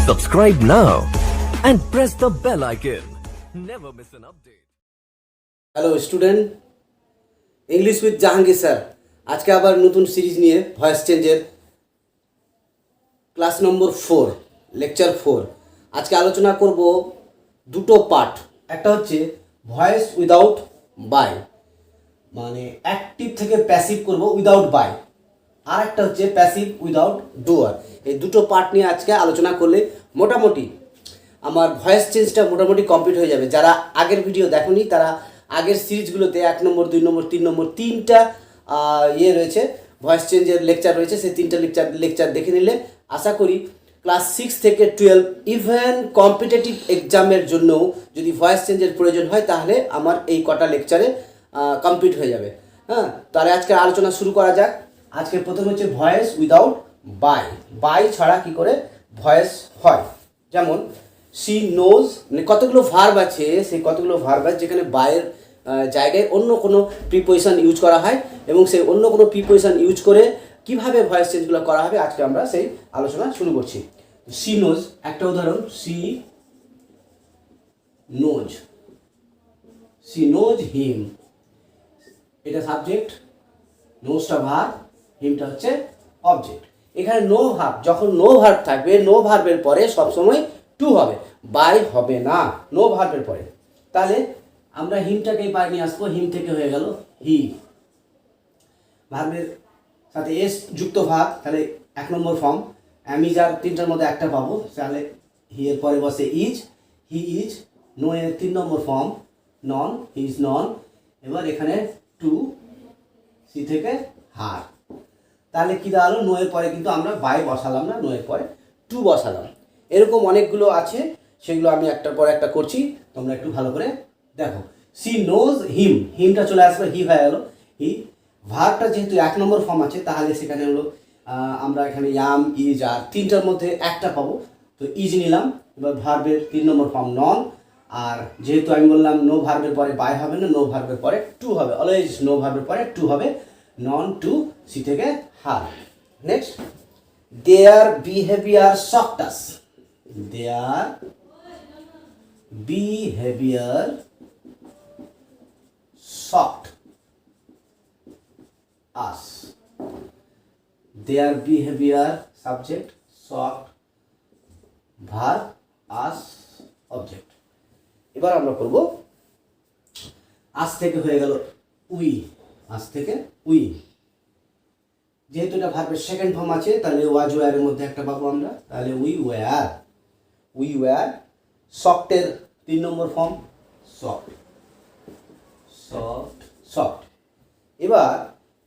Subscribe now and press the bell icon. Never miss an update. Hello student, English with Jahangir sir আজকে আবার নতুন series নিয়ে voice চেঞ্জের class নম্বর 4 lecture 4 আজকে আলোচনা করব দুটো পার্ট। একটা হচ্ছে ভয়েস উইদাউট বাই, মানে অ্যাক্টিভ থেকে প্যাসিভ করব উইদাউট বাই, আর একটা হচ্ছে প্যাসিভ উইদাউট ডুয়ার। এই দুটো পার্ট নিয়ে আজকে আলোচনা করলে মোটামুটি আমার ভয়েস চেঞ্জটা মোটামুটি কমপ্লিট হয়ে যাবে। যারা আগের ভিডিও দেখোনি তারা আগের সিরিজগুলোতে 1 নম্বর 2 নম্বর 3 নম্বর তিনটা রয়েছে, ভয়েস চেঞ্জের লেকচার রয়েছে, সেই তিনটা লেকচার দেখে নিলে আশা করি ক্লাস 6 থেকে 12 ইভেন কম্পিটিটিভ এক্সামের জন্যও যদি ভয়েস চেঞ্জের প্রয়োজন হয় তাহলে আমার এই কটা লেকচারে কমপ্লিট হয়ে যাবে। হ্যাঁ, তাহলে আজকে আলোচনা শুরু করা যাক। আজকে প্রথম হচ্ছে ভয়েস উইদাউট বাই। বাই ছাড়া কি করে ভয়েস হয়? যেমন সি নোজ, মানে কতগুলো ভার্ব আছে, সেই কতগুলো ভার্ব আছে যেখানে বাইয়ের জায়গায় অন্য কোনো প্রিপোজিশন ইউজ করা হয়, এবং সেই অন্য কোনো প্রিপোজিশন ইউজ করে কিভাবে ভয়েস চেঞ্জগুলো করা হবে আজকে আমরা সেই আলোচনা শুরু করছি। সি নোজ একটা উদাহরণ, সি নোজ, সি নোজ হিম, এটা সাবজেক্ট, নোজটা ভার্ব, হিমটা হচ্ছে অবজেক্ট। এখানে নো ভার্ব, যখন নো ভার্ব থাকবে নো ভার্বের পরে সবসময় টু হবে, বাই হবে না নো ভার্বের পরে। তাহলে আমরা হিমটাকেই বাই নিয়ে আসবো, হিম থেকে হয়ে গেল হি, ভার্বের সাথে এস যুক্ত ভার্ব, তাহলে 1 নম্বর ফর্ম। অ্যামিজ আর তিনটার মধ্যে একটা পাবো, তাহলে হি এর পরে বসে ইজ, হি ইজ। নো এর 3 number form non, he is নন। এবার এখানে টু, সি থেকে হার। তাহলে কী দাঁড়ালো, নো এর পরে কিন্তু আমরা বাই বসালাম না, নো এর পরে টু বসালাম। এরকম অনেকগুলো আছে, সেগুলো আমি একটার পর একটা করছি, তোমরা একটু ভালো করে দেখো। সি নোজ হিম, হিমটা চলে আসবে, হি হয়ে গেল হি। ভার্বটা যেহেতু 1 নম্বর ফর্ম আছে তাহলে সেখানে হলো আমরা এখানে ইয়াম ইজ আর তিনটার মধ্যে একটা পাবো, তো ইজ নিলাম। এবার ভার্বের 3 নম্বর ফর্ম নন, আর যেহেতু আমি বললাম নো ভার্বের পরে বাই হবে না, নো ভার্বের পরে টু হবে, অলওয়েজ নো ভার্বের পরে টু হবে, নন টু, সি থেকে her. Next, their behaviour shocked us, their behaviour shocked us, their behavior subject, shocked verb, us object। এবার আমরা করব আজ থেকে হয়ে গেল উই, আজ থেকে উই। যেহেতু এটা ভার্বের সেকেন্ড ফর্ম আছে তাহলে ওয়াজ ওয়ারের মধ্যে একটা পাবো আমরা, তাহলে উই ওয়্যার, উই ওয়্যার। শকটের 3 number form shocked, soft, soft. এবার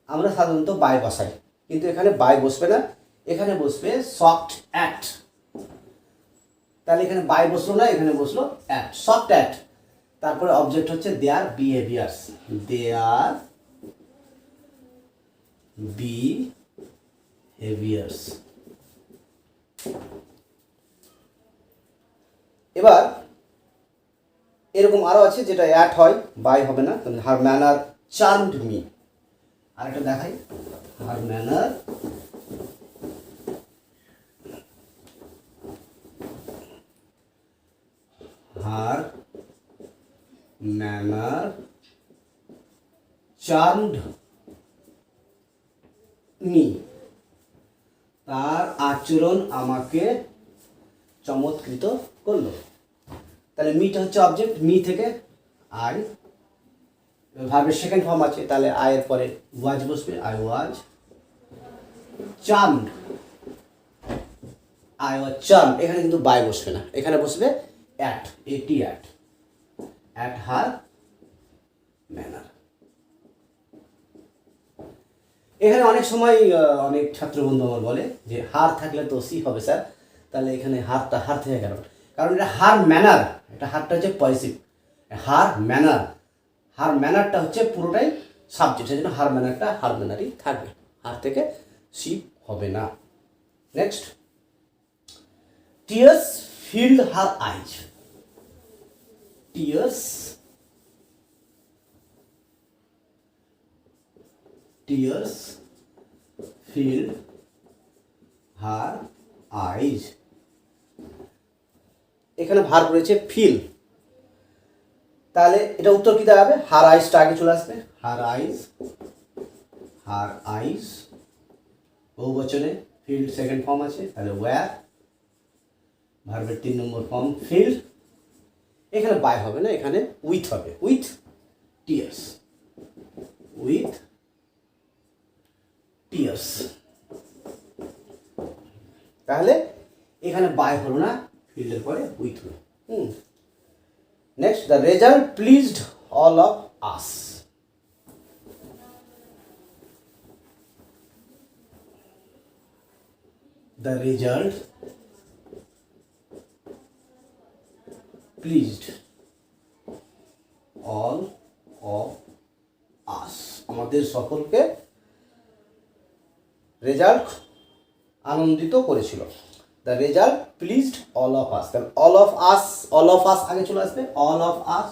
আমরা সাধারণত বাই বসাই, কিন্তু এখানে বাই বসবে না, এখানে বসবে সফট অ্যাট। তাহলে এখানে বাই বসলো না, এখানে বসলো অ্যাট, সফট অ্যাট। তারপরে অবজেক্ট হচ্ছে দেয়ার বিহেভিয়ার্স, দেয়ার বিহেভিয়ার্স। এবার এরকম আরও আছে যেটা অ্যাট হয়, বাই হবে না, হার ম্যানার চার্মড মি। আরেকটা দেখাই, হার ম্যানার, হার ম্যানার চার্মড মি, তার আচরণ আমাকে চমৎকৃত করলো। তাহলে মিটা হচ্ছে অবজেক্ট, মি থেকে আই, ভার্বের সেকেন্ড ফর্ম আছে তাহলে আই এর পরে ওয়াজ বসবে, I was charmed, I was charmed. এখানে কিন্তু বাই বসবে না, এখানে বসবে অ্যাট, এটি অ্যাট, অ্যাট হার ম্যানার। এখানে অনেক সময় অনেক ছাত্রবন্ধু আমার বলে যে হার থাকলে তো সি হবে স্যার, তাহলে এখানে হারটা হার থেকে গেল, কারণ এটা হার ম্যানার, এটা হারটা হচ্ছে পজিটিভ, হার ম্যানার, হার ম্যানারটা হচ্ছে পুরোটাই সাবজেক্ট, সেই জন্য হার ম্যানারটা হার ম্যানারই থাকবে, হার থেকে সি হবে না। Next, tears filled her eyes, tears, tears filled her eyes. এখানে ভার্ব রয়েছে ফিল, তাহলে এটা উত্তর কি দাঁড়াবে? হার আইসটা আগে চলে আসবে, হার আইস বহু বচনে, ফিল্ড সেকেন্ড ফর্ম আছে, তাহলে ওয়্যার, ভার্বের 3 নম্বর ফর্ম ফিল্ড। এখানে বাই হবে না, এখানে উইথ হবে, উইথ টিয়ার্স, উইথ টিয়ার্স। তাহলে এখানে বাই হলো না, ফিল্ডের পরে উইথ হলো। Next, the result pleased all of us. The result pleased all of us, আমাদের সকলকে রেজাল্ট আনন্দিত করেছিল। The result pleased all of us, তাহলে all of us, all of us আগে চলে আসবে, all of us,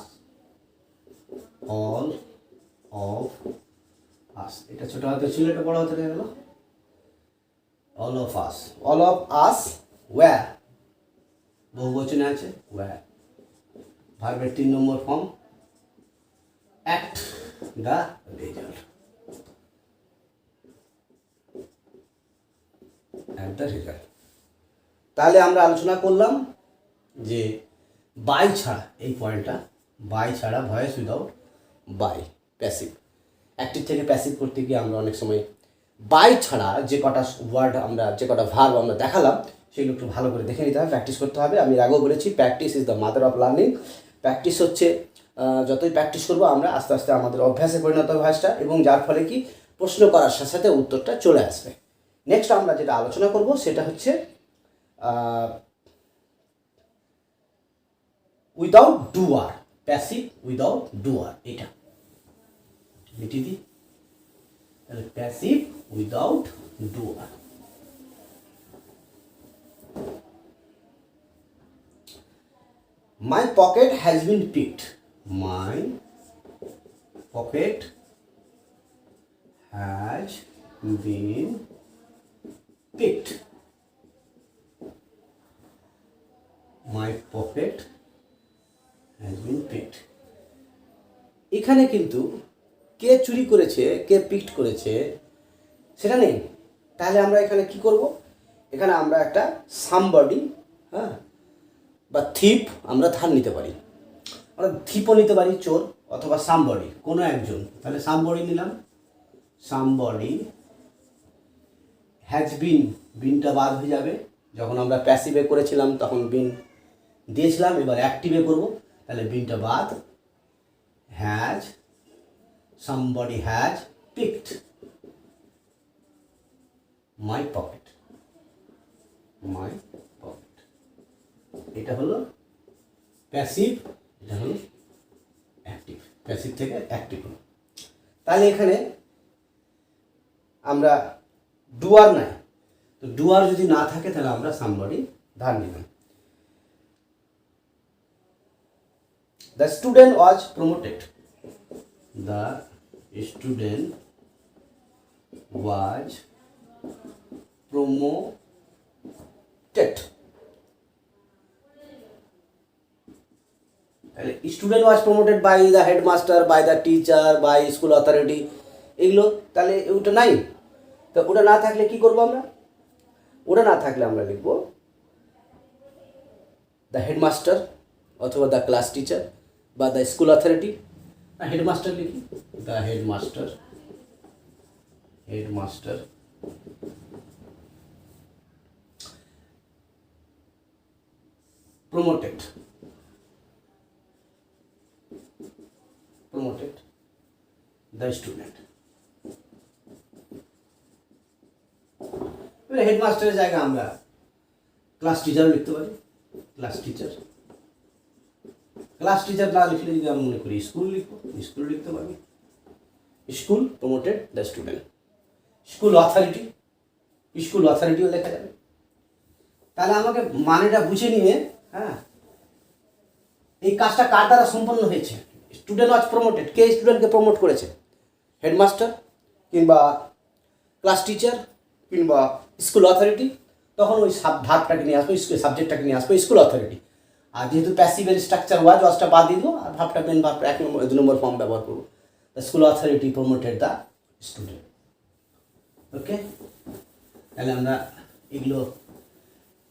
all of us. এটা ছোট হাতে ছিল, এটা বড় হাতে হয়ে গেল। all of us, all of us were, বহু বচনে আছে were, ভার্বের 3 number form at the result, at the result। তাহলে আমরা আলোচনা করলাম যে বাই ছাড়া, এই পয়েন্টটা বাই ছাড়া, voice without by, passive. Active থেকে প্যাসিভ করতে গিয়ে আমরা অনেক সময় বাই ছাড়া যে কটা ওয়ার্ড আমরা, যে কটা ভার্ব আমরা দেখালাম, সেগুলো একটু ভালো করে দেখে নিতে হবে, প্র্যাকটিস করতে হবে। আমি আগেও বলেছি, practice is the mother of learning. Practice হচ্ছে, যতই প্র্যাকটিস করবো আমরা, আস্তে আস্তে আমাদের অভ্যাসে পরিণত হবে ভাষাটা, এবং যার ফলে কি প্রশ্ন করার সাথে সাথে উত্তরটা চলে আসবে। নেক্সট আমরা যেটা আলোচনা করব সেটা হচ্ছে without doer, passive without doer. এটা মিটিয়ে দিই, তাহলে passive without doer. My pocket has been picked. My pocket has been picked. My pocket has been picked. এখানে কিন্তু কে চুরি করেছে, কে পিকড করেছে সেটা নেই। তাহলে আমরা এখানে কি করব? এখানে আমরা একটা সামবডি, হ্যাঁ, বা থিপ আমরা ধার নিতে পারি। আমরা থিপও নিতে পারি, চোর, অথবা সামবডি, কোনো একজন। তাহলে সামবডি নিলাম, সামবডি হ্যাজ বিন, বিনটা বাদ হয়ে যাবে। যখন আমরা প্যাসিভে করেছিলাম তখন বিন দিয়েছিলাম, এবার অ্যাক্টিভে করব, তাহলে বিনটা বাদ। Has, somebody has picked my pocket, my pocket। এটা হলো প্যাসিভ, এটা হলো অ্যাক্টিভ। প্যাসিভ থেকে অ্যাক্টিভ হলো। তাহলে এখানে আমরা ডুয়ার নাই, তো ডুয়ার যদি না থাকে তাহলে আমরা সামবডি ধার নিলাম। The student was promoted. The student was promoted. Student was promoted by the headmaster, by the teacher, by school authority, এগুলো তাহলে ওটা নাই। তো ওটা না থাকলে কি করব আমরা? ওটা না থাকলে আমরা লিখব দ্য হেডমাস্টার, অথবা দ্য ক্লাস টিচার, বা দ্য স্কুল অথরিটি। হেডমাস্টার লিখি, the headmaster, headmaster. Promoted, promoted the student. হেডমাস্টারের জায়গায় আমরা ক্লাস টিচারও লিখতে পারি, ক্লাস টিচার। ক্লাস টিচার না লিখলে যদি আমি মনে করি স্কুল লিখবো, স্কুল লিখতে পারি, school promoted the student. School authority, school অথরিটিও লেখা যাবে। তাহলে আমাকে মানেটা বুঝে নিয়ে, হ্যাঁ, এই কাজটা কার দ্বারা সম্পন্ন হয়েছে? স্টুডেন্ট ওয়াজ প্রমোটেড, কে স্টুডেন্টকে প্রমোট করেছে? হেডমাস্টার, কিংবা ক্লাস টিচার, কিংবা স্কুল অথরিটি। তখন ওই ভার্বটাকে নিয়ে আসবো, সাবজেক্টটাকে নিয়ে আসবো স্কুল অথরিটি। আর যেহেতু প্যাসিভের স্ট্রাকচার ওয়াজটা বাদ দিয়ে দেবো, আর ভাবটা মেন ভাব 2 নম্বর ফর্ম ব্যবহার করবো। The school authority promoted the student. Okay, তাহলে আমরা এগুলো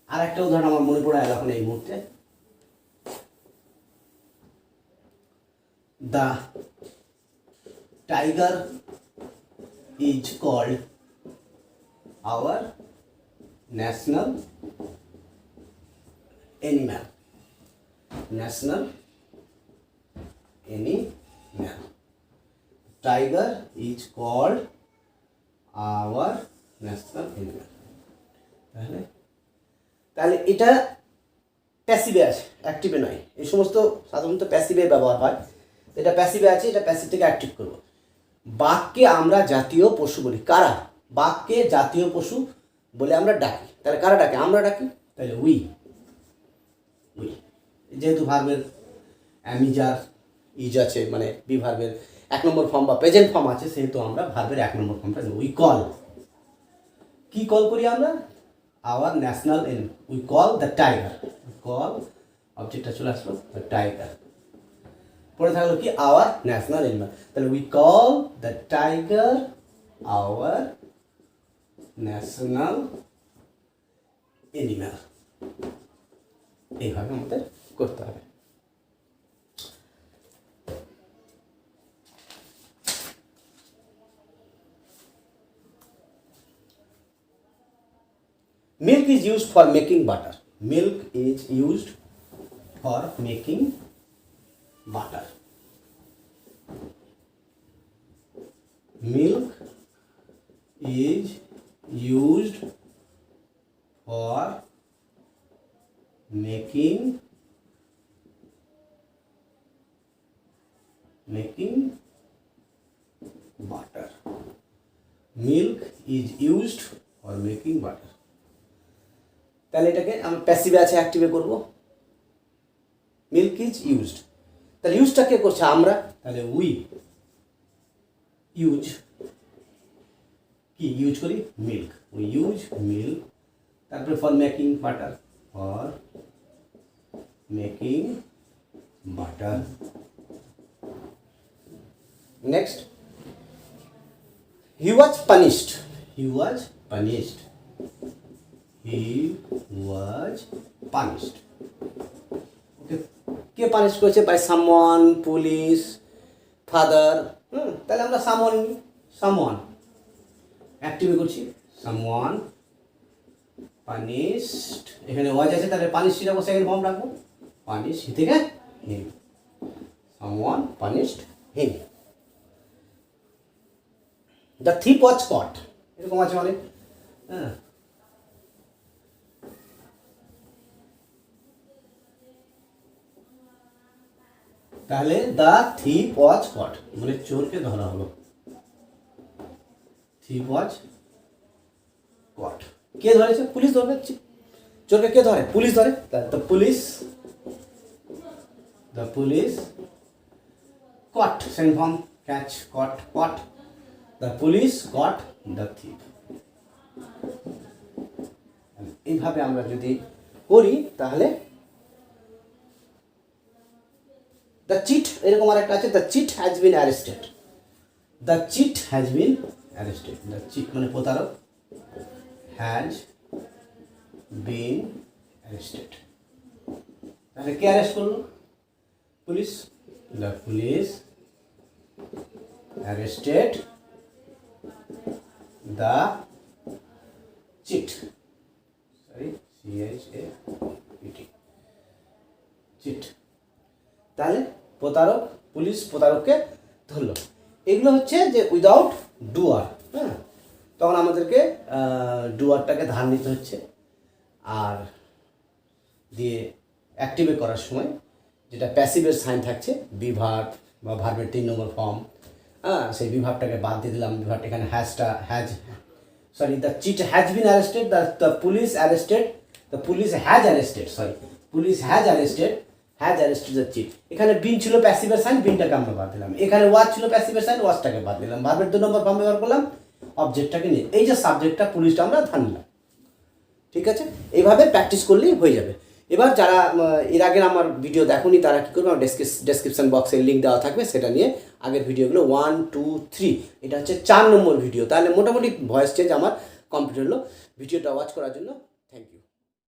আর একটা উদাহরণ আমার মনে পড়ে এখন এই মুহূর্তে। The tiger is called our national animal. National animal, tiger is called our national animal. তাহলে এটা প্যাসিভে আছে, অ্যাক্টিভে নয়। এই সমস্ত সাধারণত প্যাসিভে ব্যবহার হয়। এটা প্যাসিভে আছে, এটা প্যাসিভ থেকে অ্যাক্টিভ করবো। বাঘকে আমরা জাতীয় পশু বলি। কারা? বাঘকে জাতীয় পশু বলে আমরা ডাকি। তাহলে কারা ডাকে? আমরা ডাকি। তাহলে উই, যেহেতু ভার্বের অ্যামিজার ইজ আছে, মানে বি ভার্বের 1 নম্বর ফর্ম বা প্রেজেন্ট ফর্ম আছে, সেহেতু আমরা ভার্বের 1 নম্বর ফর্মটা উই কল। কি কল করি আমরা? Our national we call the tiger. Call অবজেক্টটা চলে আসলো, দ্য টাইগার। পরে থাকলো কি? Our national animal. তাহলে we call the tiger our national animal. এইভাবে আমাদের করতে হবে। Milk is used for making butter. Milk is used for making butter. Milk is used for making butter. Milk is used for making butter. তাহলে এটাকে আমরা প্যাসিভে আছে, অ্যাক্টিভে করব। Milk is used, তাহলে ইউজটা কে করছে? আমরা। তাহলে উই ইউজ, কি ইউজ করি? মিল্ক। We use milk. তারপরে for making butter, for making butter. Next, he was punished. He was punished. He was punished. Okay. কে পানিশ করেছে? By someone, police, father. তাহলে আমরা সামওয়ান অ্যাক্টিভে করছি। সামওয়ান পানিশড, এখানে ওয়াজ আছে, তাহলে পানিশ ছিল সেকেন্ড ফর্ম রাখবো। পানিশ থেকে him. Someone punished him. The thief was caught, এরকম আছে অনেক। হ্যাঁ, তাহলে দ্য থিপ ওয়াজ কট, মানে চোরকে ধরা হলো। থিপ ওয়াজ কট, কে ধরেছে? পুলিশ ধরবে। চোরকে কে ধরে? পুলিশ ধরে। The police caught, second form catch, caught. The police caught the thief. এইভাবে আমরা যদি করি তাহলে দ্য চিট, এরকম আর একটা আছে, the cheat has been arrested. The cheat has been arrested. The cheat মানে প্রতারক, হ্যাজ বিন অ্যারেস্টেড। তাহলে কে অ্যারেস্ট করলো? Police. The police arrested the cheat. Sorry, CHAT, cheat. তাহলে প্রতারক, পুলিশ প্রতারককে ধরলো। এগুলো হচ্ছে যে উইদাউট ডুয়ার। হ্যাঁ, তখন আমাদেরকে ডুয়ারটাকে ধার নিতে হচ্ছে। আর দিয়ে অ্যাক্টিভে করার সময় যেটা প্যাসিভের সাইন থাকছে, বিভার্ব বা ভার্বের 3 নম্বর ফর্ম, হ্যাঁ, সেই বিভাবটাকে বাদ দিয়ে দিলাম। বিভাবটা এখানে the cheat has been arrested, the police arrested, the police has arrested, police has arrested the cheat. এখানে বিন ছিল প্যাসিভের সাইন, বিনটাকে আমরা বাদ দিলাম। এখানে ওয়াজ ছিল প্যাসিভের সাইন, ওয়াজটাকে বাদ দিলাম। ভার্বের 2 নম্বর ফর্ম ব্যবহার করলাম, অবজেক্টটাকে নিয়ে। এই যে সাবজেক্টটা পুলিশটা আমরা ধার নিলাম। ঠিক আছে, এইভাবে প্র্যাকটিস করলেই হয়ে যাবে। এবার যারা এর আগের আমার ভিডিও দেখোনি তারা কী করবে, আমার ডেসক্রিপশন বক্সে লিঙ্ক দেওয়া থাকবে, সেটা নিয়ে আগের ভিডিওগুলো 1, 2, 3, এটা হচ্ছে 4 নম্বর ভিডিও। তাহলে মোটামুটি ভয়েস চেঞ্জ আমার কমপ্লিট হলো। ভিডিওটা ওয়াচ করার জন্য থ্যাংক ইউ।